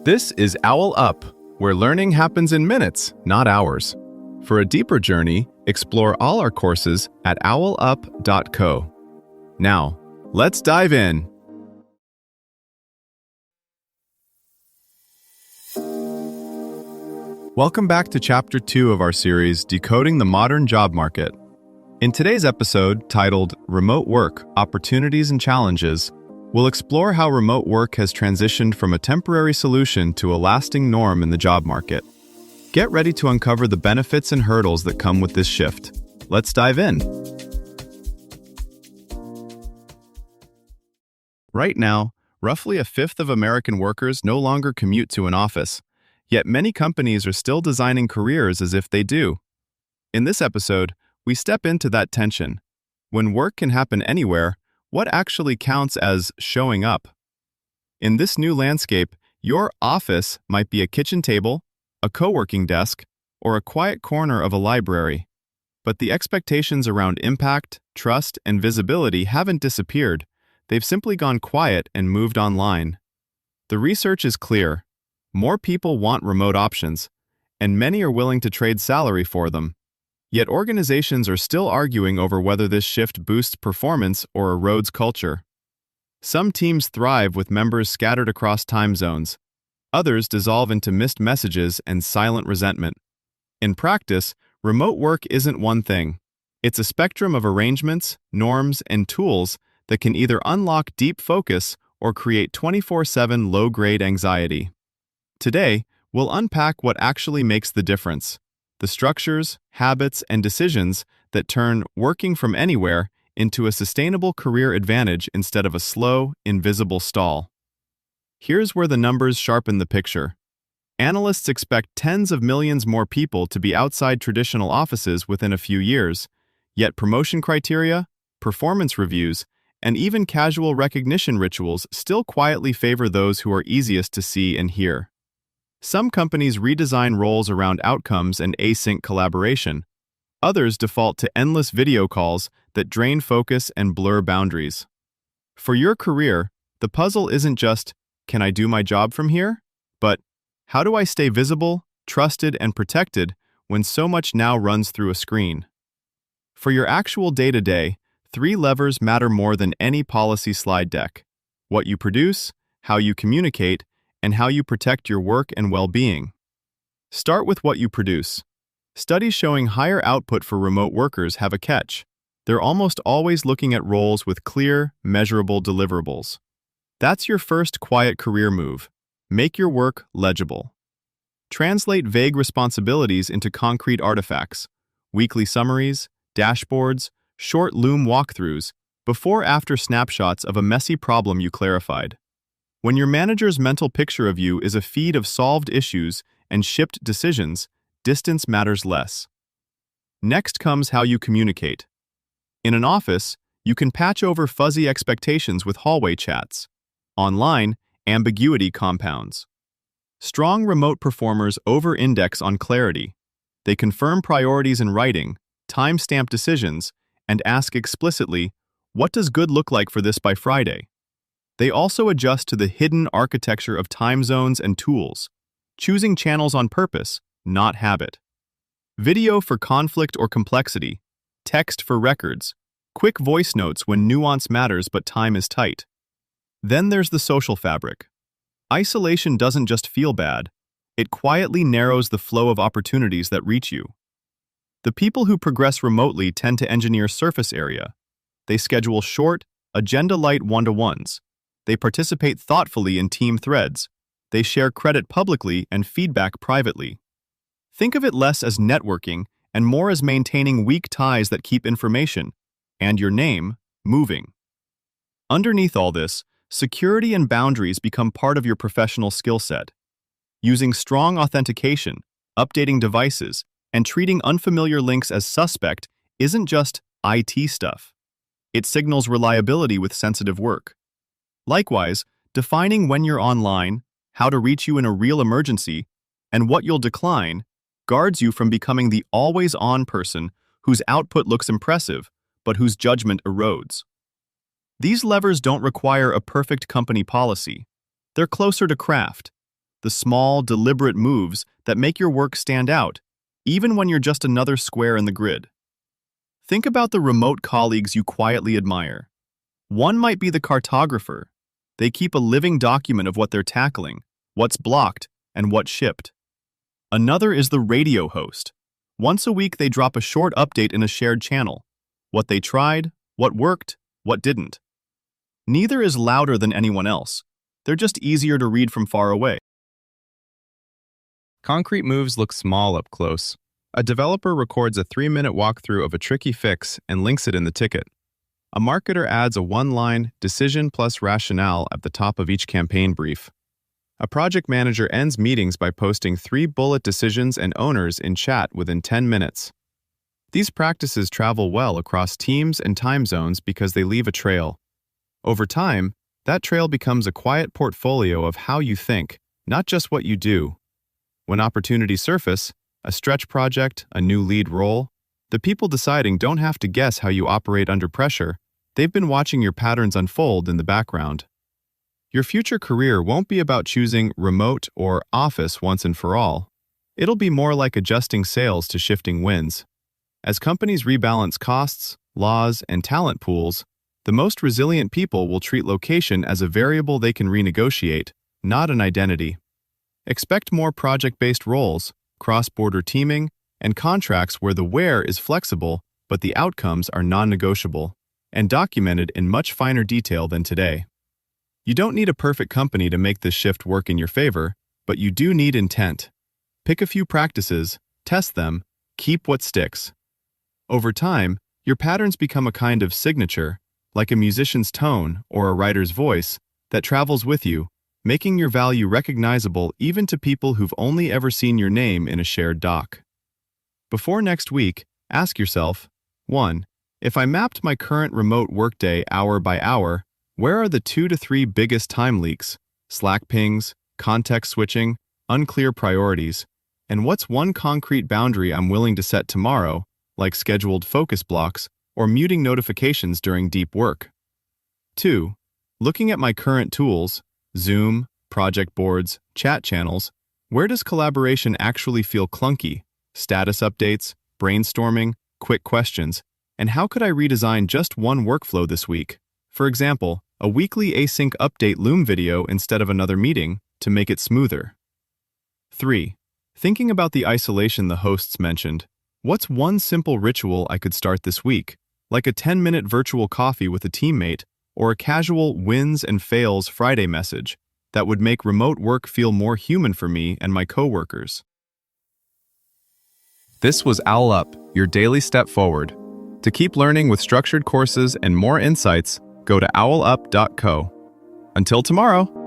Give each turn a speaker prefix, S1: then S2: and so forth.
S1: This is OwlUp, where learning happens in minutes, not hours. For a deeper journey, explore all our courses at owlup.co. Now, let's dive in. Welcome back to Chapter 2 of our series, Decoding the Modern Job Market. In today's episode, titled Remote Work, Opportunities and Challenges, we'll explore how remote work has transitioned from a temporary solution to a lasting norm in the job market. Get ready to uncover the benefits and hurdles that come with this shift. Let's dive in. Right now, roughly a fifth of American workers no longer commute to an office, yet many companies are still designing careers as if they do. In this episode, we step into that tension. When work can happen anywhere, what actually counts as showing up? In this new landscape, your office might be a kitchen table, a co-working desk, or a quiet corner of a library. But the expectations around impact, trust, and visibility haven't disappeared. They've simply gone quiet and moved online. The research is clear. More people want remote options, and many are willing to trade salary for them. Yet organizations are still arguing over whether this shift boosts performance or erodes culture. Some teams thrive with members scattered across time zones. Others dissolve into missed messages and silent resentment. In practice, remote work isn't one thing. It's a spectrum of arrangements, norms, and tools that can either unlock deep focus or create 24/7 low-grade anxiety. Today, we'll unpack what actually makes the difference. The structures, habits, and decisions that turn working from anywhere into a sustainable career advantage instead of a slow, invisible stall. Here's where the numbers sharpen the picture. Analysts expect tens of millions more people to be outside traditional offices within a few years, yet promotion criteria, performance reviews, and even casual recognition rituals still quietly favor those who are easiest to see and hear. Some companies redesign roles around outcomes and async collaboration. Others default to endless video calls that drain focus and blur boundaries. For your career, the puzzle isn't just, can I do my job from here? But, how do I stay visible, trusted, and protected when so much now runs through a screen? For your actual day-to-day, 3 levers matter more than any policy slide deck: what you produce, how you communicate, and how you protect your work and well-being. Start with what you produce. Studies showing higher output for remote workers have a catch. They're almost always looking at roles with clear, measurable deliverables. That's your first quiet career move. Make your work legible. Translate vague responsibilities into concrete artifacts: weekly summaries, dashboards, short Loom walkthroughs, before-after snapshots of a messy problem you clarified. When your manager's mental picture of you is a feed of solved issues and shipped decisions, distance matters less. Next comes how you communicate. In an office, you can patch over fuzzy expectations with hallway chats. Online, ambiguity compounds. Strong remote performers over-index on clarity. They confirm priorities in writing, timestamp decisions, and ask explicitly, what does good look like for this by Friday? They also adjust to the hidden architecture of time zones and tools, choosing channels on purpose, not habit. Video for conflict or complexity, text for records, quick voice notes when nuance matters but time is tight. Then there's the social fabric. Isolation doesn't just feel bad, it quietly narrows the flow of opportunities that reach you. The people who progress remotely tend to engineer surface area. They schedule short, agenda-light one-to-ones. They participate thoughtfully in team threads. They share credit publicly and feedback privately. Think of it less as networking and more as maintaining weak ties that keep information, and your name, moving. Underneath all this, security and boundaries become part of your professional skill set. Using strong authentication, updating devices, and treating unfamiliar links as suspect isn't just IT stuff. It signals reliability with sensitive work. Likewise, defining when you're online, how to reach you in a real emergency, and what you'll decline guards you from becoming the always-on person whose output looks impressive, but whose judgment erodes. These levers don't require a perfect company policy. They're closer to craft. the small, deliberate moves that make your work stand out, even when you're just another square in the grid. Think about the remote colleagues you quietly admire. One might be the cartographer. They keep a living document of what they're tackling, what's blocked, and what's shipped. Another is the radio host. Once a week, they drop a short update in a shared channel. What they tried, what worked, what didn't. Neither is louder than anyone else. They're just easier to read from far away. Concrete moves look small up close. A developer records a 3-minute walkthrough of a tricky fix and links it in the ticket. A marketer adds a one-line decision plus rationale at the top of each campaign brief. A project manager ends meetings by posting 3 bullet decisions and owners in chat within 10 minutes. These practices travel well across teams and time zones because they leave a trail. Over time, that trail becomes a quiet portfolio of how you think, not just what you do. When opportunities surface, a stretch project, a new lead role, the people deciding don't have to guess how you operate under pressure. They've been watching your patterns unfold in the background. Your future career won't be about choosing remote or office once and for all. It'll be more like adjusting sails to shifting winds. As companies rebalance costs, laws, and talent pools, the most resilient people will treat location as a variable they can renegotiate, not an identity. Expect more project-based roles, cross-border teaming, and contracts where the where is flexible but the outcomes are non-negotiable, and documented in much finer detail than today. You don't need a perfect company to make this shift work in your favor, but you do need intent. Pick a few practices, test them, keep what sticks. Over time, your patterns become a kind of signature, like a musician's tone or a writer's voice, that travels with you, making your value recognizable even to people who've only ever seen your name in a shared doc. Before next week, ask yourself, 1. If I mapped my current remote workday hour by hour, where are the 2 to 3 biggest time leaks, Slack pings, context switching, unclear priorities, and what's one concrete boundary I'm willing to set tomorrow, like scheduled focus blocks or muting notifications during deep work? 2. Looking at my current tools, Zoom, project boards, chat channels, where does collaboration actually feel clunky? Status updates, brainstorming, quick questions, and how could I redesign just one workflow this week? For example, a weekly async update Loom video instead of another meeting to make it smoother. 3. Thinking about the isolation the hosts mentioned, what's one simple ritual I could start this week, like a 10-minute virtual coffee with a teammate or a casual wins and fails Friday message that would make remote work feel more human for me and my coworkers? This was OwlUp, your daily step forward. To keep learning with structured courses and more insights, go to owlup.co. Until tomorrow!